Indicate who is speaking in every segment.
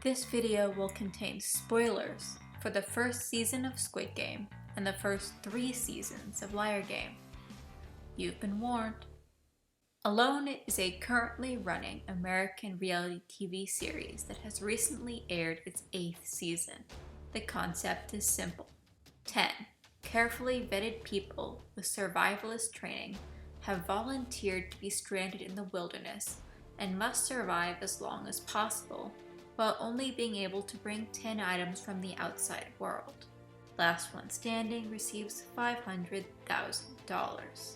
Speaker 1: This video will contain spoilers for the first season of Squid Game and the first 3 seasons of Liar Game. You've been warned. Alone is a currently running American reality TV series that has recently aired its 8th season. The concept is simple. 10 carefully vetted people with survivalist training have volunteered to be stranded in the wilderness and must survive as long as possible, while only being able to bring 10 items from the outside world. Last one standing receives $500,000.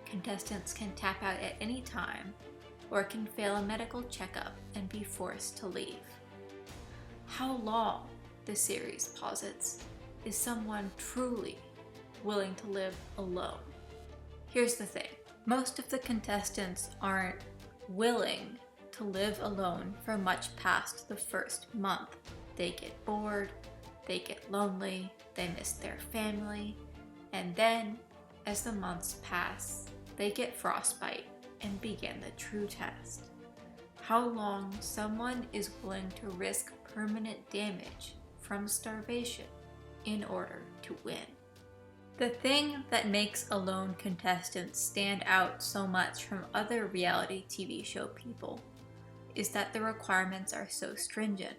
Speaker 1: Contestants can tap out at any time, or can fail a medical checkup and be forced to leave. How long, the series posits, is someone truly willing to live alone? Here's the thing. Most of the contestants aren't willing to live alone for much past the first month. They get bored, they get lonely, they miss their family, and then, as the months pass, they get frostbite and begin the true test. How long someone is willing to risk permanent damage from starvation in order to win. The thing that makes alone contestants stand out so much from other reality TV show people is that the requirements are so stringent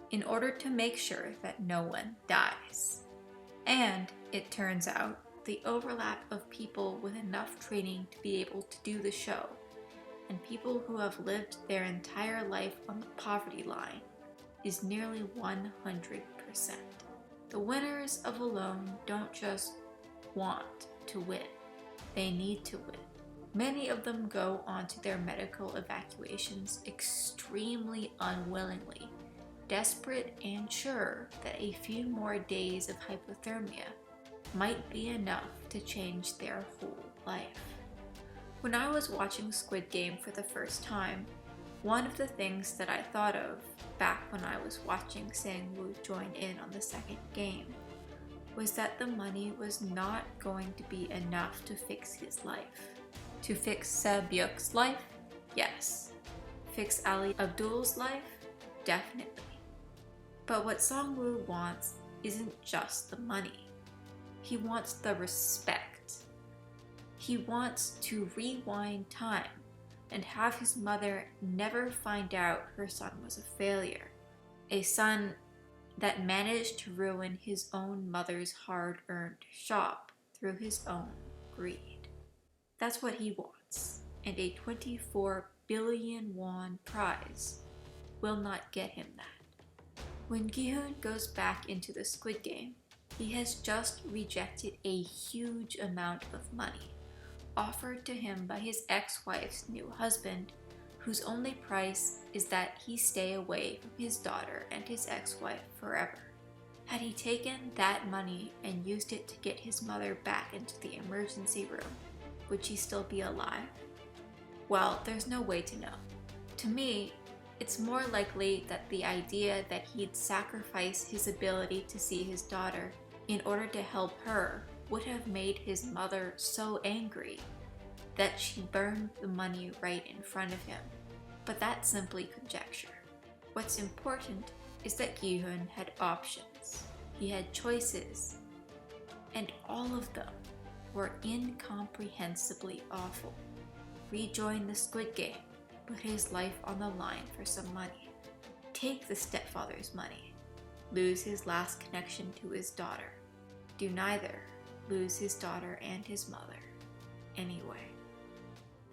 Speaker 1: in order to make sure that no one dies. And it turns out the overlap of people with enough training to be able to do the show and people who have lived their entire life on the poverty line is nearly 100%. The winners of Alone don't just want to win, they need to win. Many of them go onto their medical evacuations extremely unwillingly, desperate and sure that a few more days of hypothermia might be enough to change their whole life. When I was watching Squid Game for the first time, one of the things that I thought of back when I was watching Sang-woo join in on the second game was that the money was not going to be enough to fix his life. To fix Se-byuk's life? Yes. Fix Ali Abdul's life? Definitely. But what Sang-woo wants isn't just the money. He wants the respect. He wants to rewind time and have his mother never find out her son was a failure. A son that managed to ruin his own mother's hard-earned shop through his own greed. That's what he wants, and a 24 billion won prize will not get him that. When Gi-hoon goes back into the Squid Game, he has just rejected a huge amount of money offered to him by his ex-wife's new husband, whose only price is that he stay away from his daughter and his ex-wife forever. Had he taken that money and used it to get his mother back into the emergency room, would she still be alive? Well, there's no way to know. To me, it's more likely that the idea that he'd sacrifice his ability to see his daughter in order to help her would have made his mother so angry that she burned the money right in front of him. But that's simply conjecture. What's important is that Gi-hoon had options. He had choices, and all of them were incomprehensibly awful. Rejoin the Squid Game, put his life on the line for some money. Take the stepfather's money, lose his last connection to his daughter. Do neither, lose his daughter and his mother. Anyway.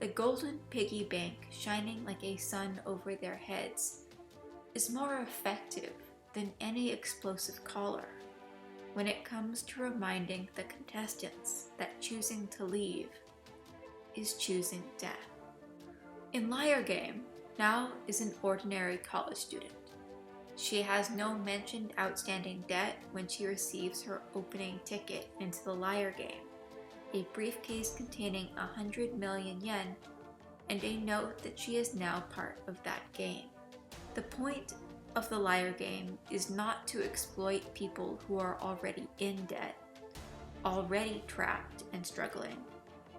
Speaker 1: The golden piggy bank shining like a sun over their heads is more effective than any explosive collar when it comes to reminding the contestants that choosing to leave is choosing death. In Liar Game, Now is an ordinary college student. She has no mentioned outstanding debt when she receives her opening ticket into the Liar Game, a briefcase containing 100 million yen, and a note that she is now part of that game. The point of the Liar Game is not to exploit people who are already in debt, already trapped and struggling,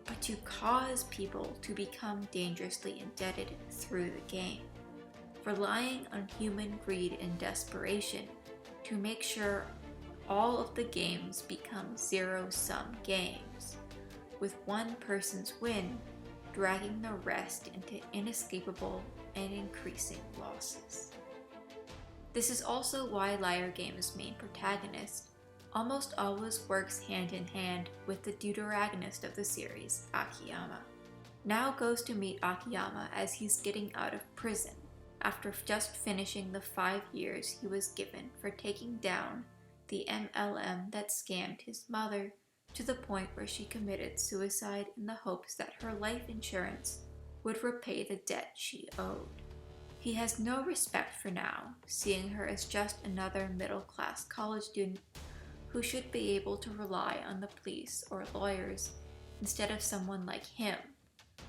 Speaker 1: but to cause people to become dangerously indebted through the game. relying on human greed and desperation to make sure all of the games become zero-sum games, with one person's win dragging the rest into inescapable and increasing losses. This is also why Liar Game's main protagonist almost always works hand in hand with the deuteragonist of the series, Akiyama. Now goes to meet Akiyama as he's getting out of prison after just finishing the 5 years he was given for taking down the MLM that scammed his mother to the point where she committed suicide in the hopes that her life insurance would repay the debt she owed. He has no respect for now, seeing her as just another middle-class college student who should be able to rely on the police or lawyers instead of someone like him,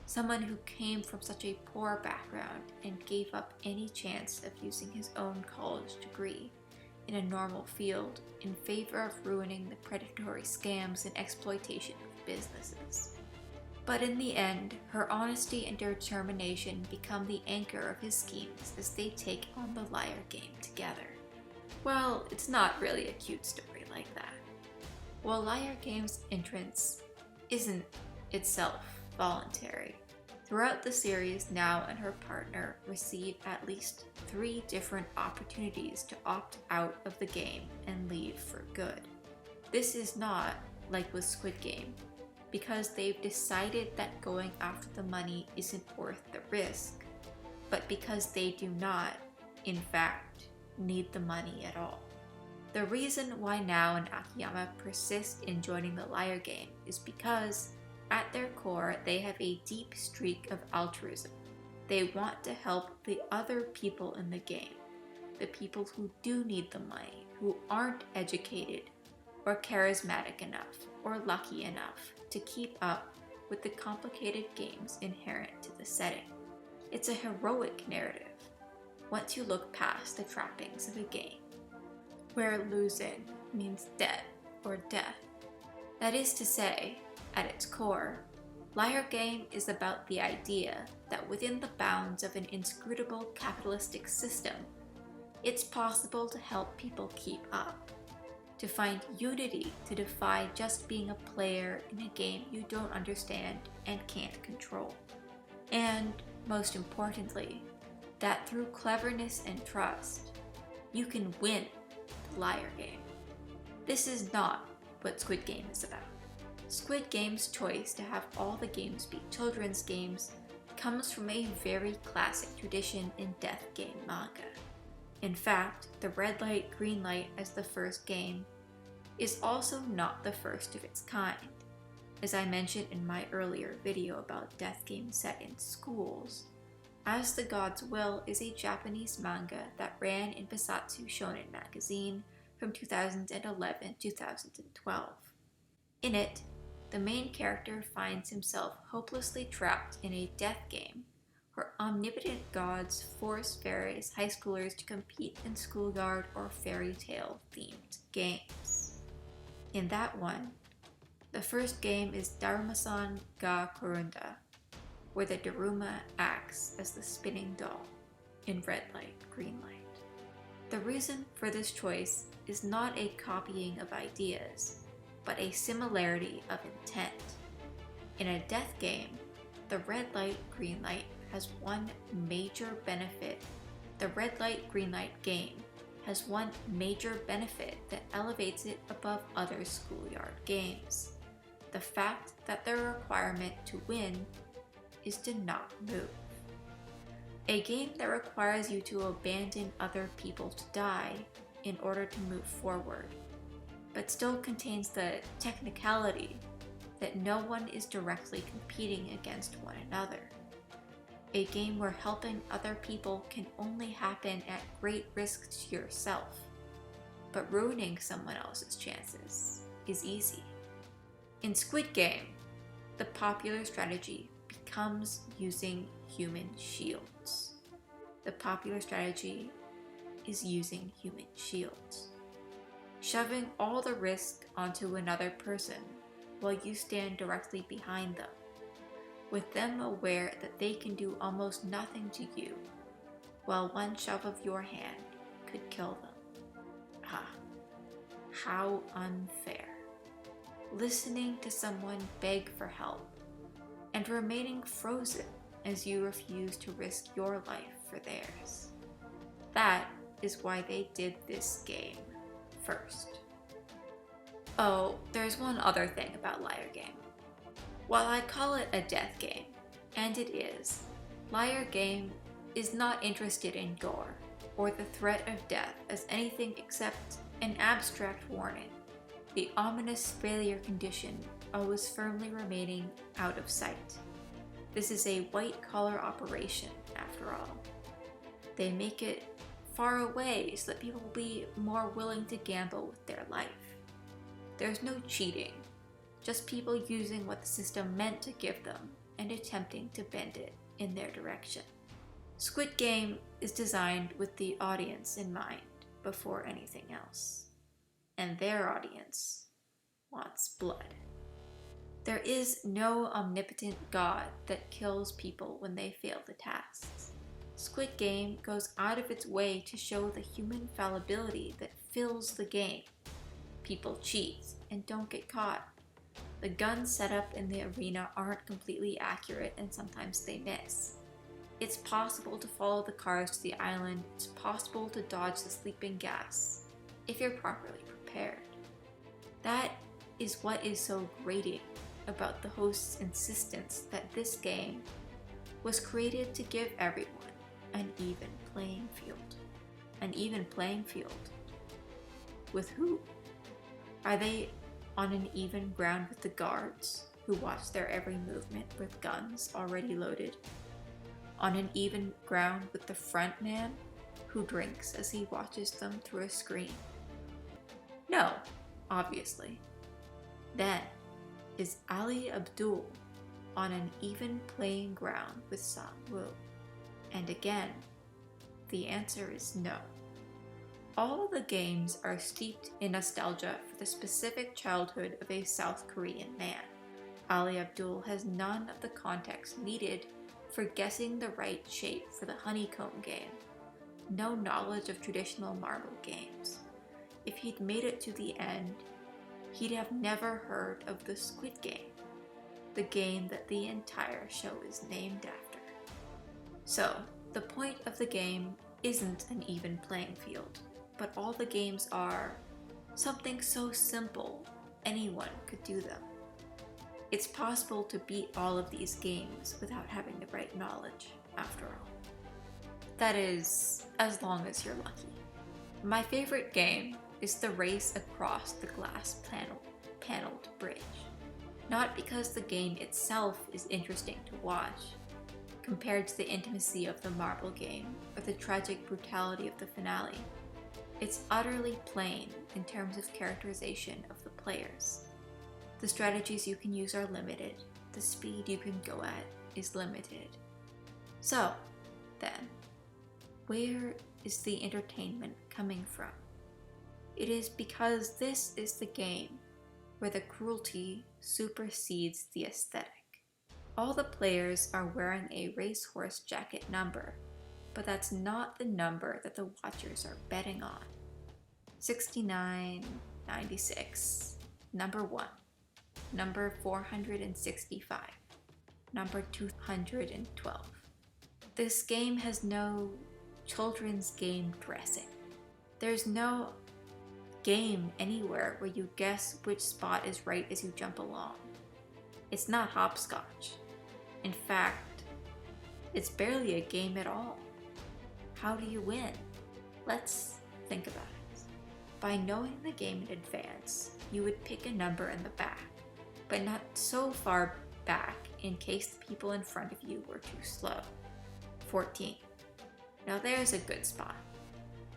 Speaker 1: someone who came from such a poor background and gave up any chance of using his own college degree in a normal field in favor of ruining the predatory scams and exploitation of businesses. But in the end, her honesty and determination become the anchor of his schemes as they take on the Liar Game together. Well, it's not really a cute story like that. While Liar Game's entrance isn't itself voluntary, throughout the series, Now and her partner receive at least 3 different opportunities to opt out of the game and leave for good. This is not like with Squid Game, because they've decided that going after the money isn't worth the risk, but because they do not, in fact, need the money at all. The reason why Now and Akiyama persist in joining the Liar Game is because, at their core, they have a deep streak of altruism. They want to help the other people in the game, the people who do need the money, who aren't educated or charismatic enough or lucky enough to keep up with the complicated games inherent to the setting. It's a heroic narrative, once you look past the trappings of a game, where losing means debt or death. That is to say, at its core, Liar Game is about the idea that within the bounds of an inscrutable capitalistic system, it's possible to help people keep up, to find unity to defy just being a player in a game you don't understand and can't control. And, most importantly, that through cleverness and trust, you can win the Liar Game. This is not what Squid Game is about. Squid Game's choice to have all the games be children's games comes from a very classic tradition in death game manga. In fact, the red light, green light as the first game is also not the first of its kind. As I mentioned in my earlier video about death games set in schools, As the Gods Will is a Japanese manga that ran in Basatsu Shonen magazine from 2011 to 2012. In it, the main character finds himself hopelessly trapped in a death game where omnipotent gods force various high schoolers to compete in schoolyard or fairy tale themed games. In that one, the first game is Darumasan ga Korunda, where the Daruma acts as the spinning doll in red light, green light. The reason for this choice is not a copying of ideas, but a similarity of intent. In a death game, the red light, green light has one major benefit. The red light, green light game has one major benefit that elevates it above other schoolyard games. The fact that the requirement to win is to not move. A game that requires you to abandon other people to die in order to move forward, but still contains the technicality that no one is directly competing against one another. A game where helping other people can only happen at great risk to yourself, but ruining someone else's chances is easy. In Squid Game, the popular strategy becomes using human shields. The popular strategy is using human shields, shoving all the risk onto another person while you stand directly behind them, with them aware that they can do almost nothing to you, while one shove of your hand could kill them. Ah, how unfair. Listening to someone beg for help and remaining frozen as you refuse to risk your life for theirs. That is why they did this game first. Oh, there's one other thing about Liar Game. While I call it a death game, and it is, Liar Game is not interested in gore or the threat of death as anything except an abstract warning, the ominous failure condition always firmly remaining out of sight. This is a white-collar operation, after all. They make it far away so that people will be more willing to gamble with their life. There's no cheating, just people using what the system meant to give them and attempting to bend it in their direction. Squid Game is designed with the audience in mind before anything else, and their audience wants blood. There is no omnipotent god that kills people when they fail the tasks. Squid Game goes out of its way to show the human fallibility that fills the game. People cheat and don't get caught. The guns set up in the arena aren't completely accurate and sometimes they miss. It's possible to follow the cars to the island. It's possible to dodge the sleeping gas if you're properly prepared. That is what is so grating about the host's insistence that this game was created to give everyone an even playing field. An even playing field. With who? Are they on an even ground with the guards, who watch their every movement with guns already loaded? On an even ground with the front man, who drinks as he watches them through a screen? No, obviously. Then, is Ali Abdul on an even playing ground with Sang-woo? And again, the answer is no. All the games are steeped in nostalgia for the specific childhood of a South Korean man. Ali Abdul has none of the context needed for guessing the right shape for the honeycomb game. No knowledge of traditional marble games. If he'd made it to the end, he'd have never heard of the Squid Game, the game that the entire show is named after. So, the point of the game isn't an even playing field, but all the games are something so simple anyone could do them. It's possible to beat all of these games without having the right knowledge, after all. That is, as long as you're lucky. My favorite game is the race across the glass paneled bridge. Not because the game itself is interesting to watch, compared to the intimacy of the marble game or the tragic brutality of the finale. It's utterly plain in terms of characterization of the players. The strategies you can use are limited. The speed you can go at is limited. So, then, where is the entertainment coming from? It is because this is the game where the cruelty supersedes the aesthetic. All the players are wearing a racehorse jacket number, but that's not the number that the watchers are betting on. 6996, number 1, number 465, number 212. This game has no children's game dressing. There's no game anywhere where you guess which spot is right as you jump along. It's not hopscotch. In fact, it's barely a game at all. How do you win? Let's think about it. By knowing the game in advance, you would pick a number in the back, but not so far back in case the people in front of you were too slow. 14. Now there's a good spot.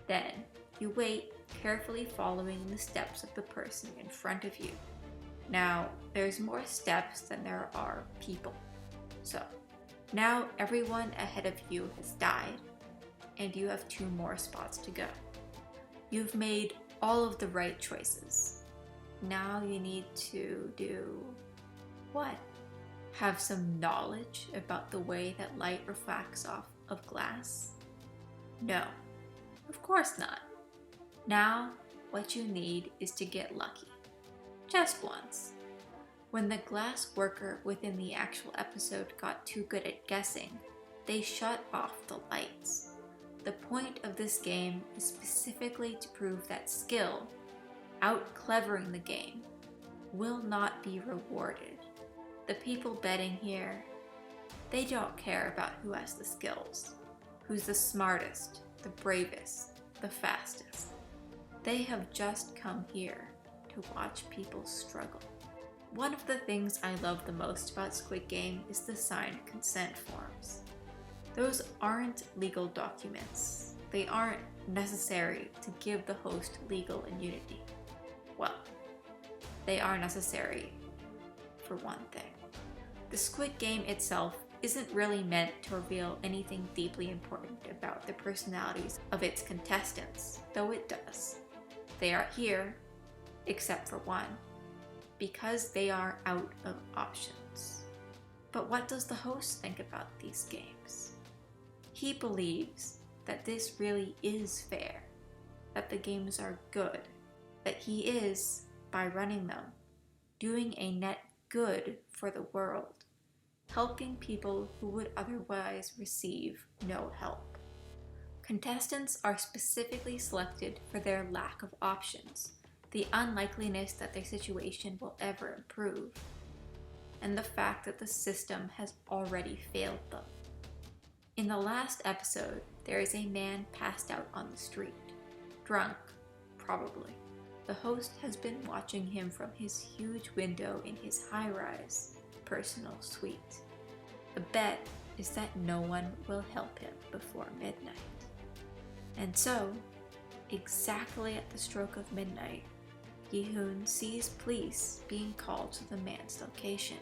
Speaker 1: Then you wait, carefully following the steps of the person in front of you. Now, there's more steps than there are people. So, now everyone ahead of you has died, and you have 2 more spots to go. You've made all of the right choices. Now you need to do what? Have some knowledge about the way that light refracts off of glass? No, of course not. Now, what you need is to get lucky. Just once. When the glass worker within the actual episode got too good at guessing, they shut off the lights. The point of this game is specifically to prove that skill, out-clevering the game, will not be rewarded. The people betting here, they don't care about who has the skills, who's the smartest, the bravest, the fastest. They have just come here to watch people struggle. One of the things I love the most about Squid Game is the signed consent forms. Those aren't legal documents. They aren't necessary to give the host legal immunity. Well, they are necessary for one thing. The Squid Game itself isn't really meant to reveal anything deeply important about the personalities of its contestants, though it does. They are here, except for one, because they are out of options. But what does the host think about these games? He believes that this really is fair, that the games are good, that he is, by running them, doing a net good for the world, helping people who would otherwise receive no help. Contestants are specifically selected for their lack of options, the unlikeliness that their situation will ever improve, and the fact that the system has already failed them. In the last episode, there is a man passed out on the street, drunk, probably. The host has been watching him from his huge window in his high-rise personal suite. The bet is that no one will help him before midnight. And so, exactly at the stroke of midnight, Gi-hoon sees police being called to the man's location.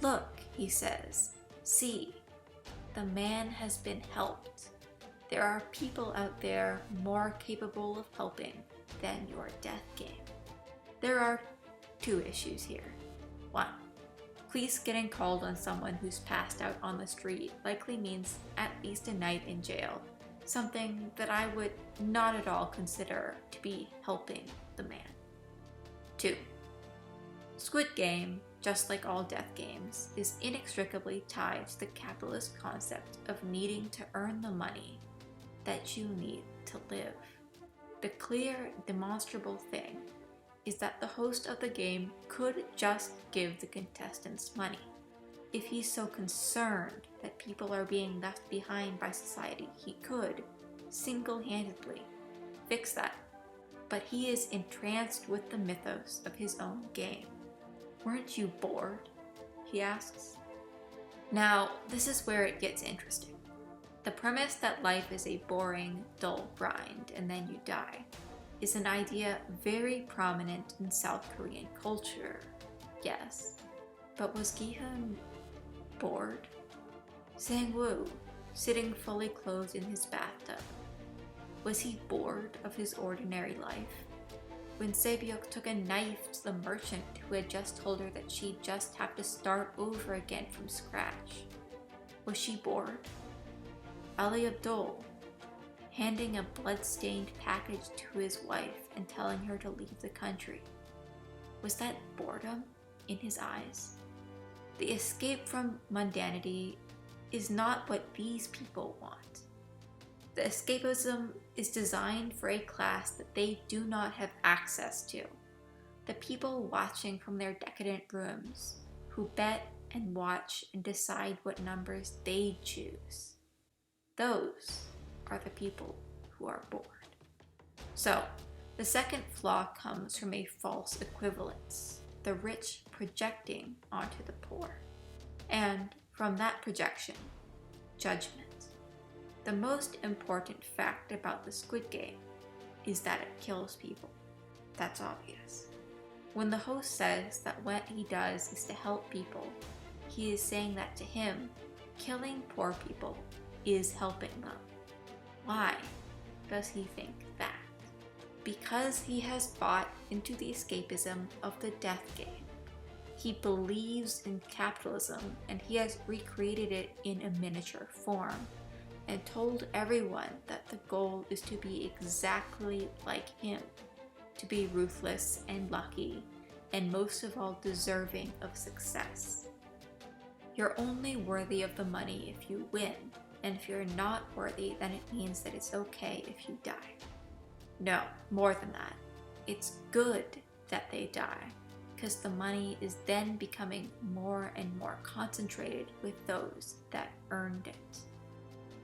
Speaker 1: "Look," he says, "see, the man has been helped. There are people out there more capable of helping than your death game." There are two issues here. One, police getting called on someone who's passed out on the street likely means at least a night in jail, something that I would not at all consider to be helping the man. Two, Squid Game, just like all death games, is inextricably tied to the capitalist concept of needing to earn the money that you need to live. The clear, demonstrable thing is that the host of the game could just give the contestants money. If he's so concerned that people are being left behind by society, he could, single-handedly, fix that. But he is entranced with the mythos of his own game. "Weren't you bored?" he asks. Now, this is where it gets interesting. The premise that life is a boring, dull grind and then you die is an idea very prominent in South Korean culture, yes. But was Gi-hoon bored? Sang-woo, sitting fully clothed in his bathtub, was he bored of his ordinary life? When Se-byuk took a knife to the merchant who had just told her that she'd just have to start over again from scratch, was she bored? Ali Abdul, handing a blood-stained package to his wife and telling her to leave the country, was that boredom in his eyes? The escape from mundanity is not what these people want. The escapism is designed for a class that they do not have access to. The people watching from their decadent rooms, who bet and watch and decide what numbers they choose. Those are the people who are bored. So, the second flaw comes from a false equivalence, the rich projecting onto the poor. And from that projection, judgment. The most important fact about the Squid Game is that it kills people. That's obvious. When the host says that what he does is to help people, he is saying that to him, killing poor people is helping them. Why does he think that? Because he has bought into the escapism of the death game. He believes in capitalism and he has recreated it in a miniature form and told everyone that that the goal is to be exactly like him, to be ruthless and lucky, and most of all deserving of success. You're only worthy of the money if you win, and if you're not worthy, then it means that it's okay if you die. No, more than that. It's good that they die, because the money is then becoming more and more concentrated with those that earned it.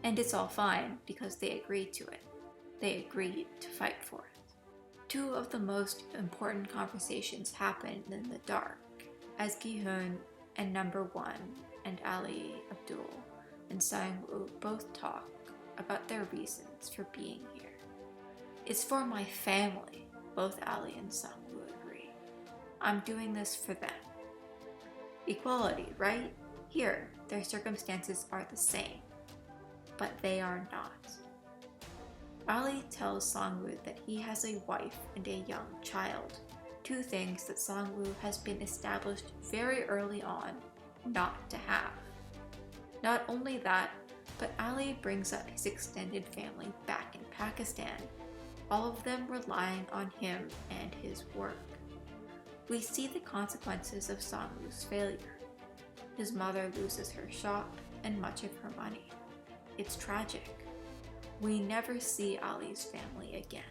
Speaker 1: And it's all fine because they agreed to it. They agreed to fight for it. Two of the most important conversations happen in the dark, as Gi-hun and Number One and Ali, Abdul, and Sang-woo both talk about their reasons for being here. It's for my family, both Ali and Sang-woo agree. I'm doing this for them. Equality, right? Here, their circumstances are the same, but they are not. Ali tells Sang-woo that he has a wife and a young child, two things that Sang-woo has been established very early on not to have. Not only that, but Ali brings up his extended family back in Pakistan, all of them relying on him and his work. We see the consequences of Sang-woo's failure. His mother loses her shop and much of her money. It's tragic. We never see Ali's family again.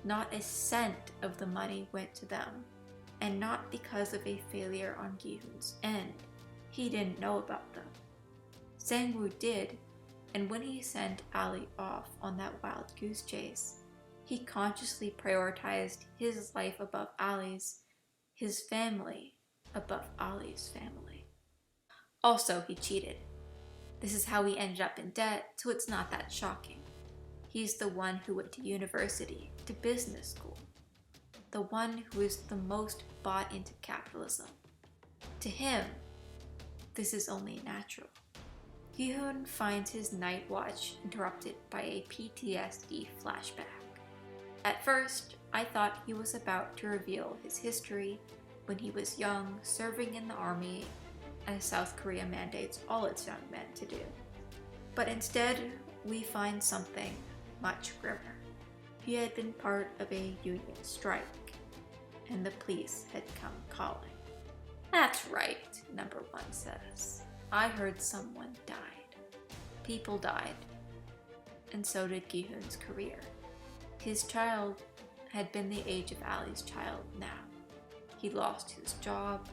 Speaker 1: Not a cent of the money went to them, and not because of a failure on Gi-hun's end. He didn't know about them. Sang-woo did, and when he sent Ali off on that wild goose chase, he consciously prioritized his life above Ali's, his family above Ali's family. Also, he cheated. This is how he ended up in debt, so it's not that shocking. He's the one who went to university, to business school. The one who is the most bought into capitalism. To him, this is only natural. Gi-hun finds his night watch interrupted by a PTSD flashback. At first, I thought he was about to reveal his history when he was young, serving in the army, as South Korea mandates all its young men to do. But instead, we find something much grimmer. He had been part of a union strike, and the police had come calling. That's right, Number One says. I heard someone died. People died. And so did Gi-hun's career. His child had been the age of Ali's child now. He lost his job,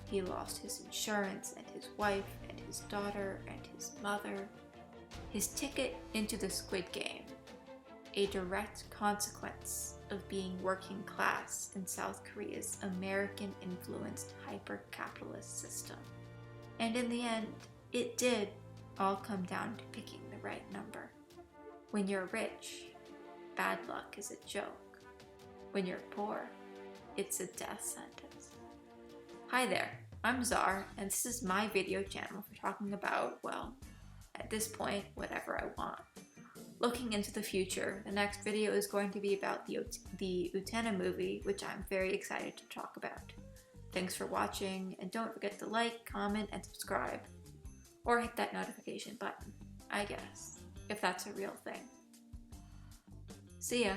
Speaker 1: he lost his insurance and his wife and his daughter and his mother. His ticket into the Squid Game, a direct consequence of being working class in South Korea's American-influenced hyper-capitalist system. And in the end, it did all come down to picking the right number. When you're rich, bad luck is a joke. When you're poor, it's a death sentence. Hi there, I'm Czar, and this is my video channel for talking about, well, at this point, whatever I want. Looking into the future, the next video is going to be about the Utena movie, which I'm very excited to talk about. Thanks for watching, and don't forget to like, comment, and subscribe. Or hit that notification button, I guess, if that's a real thing. See ya!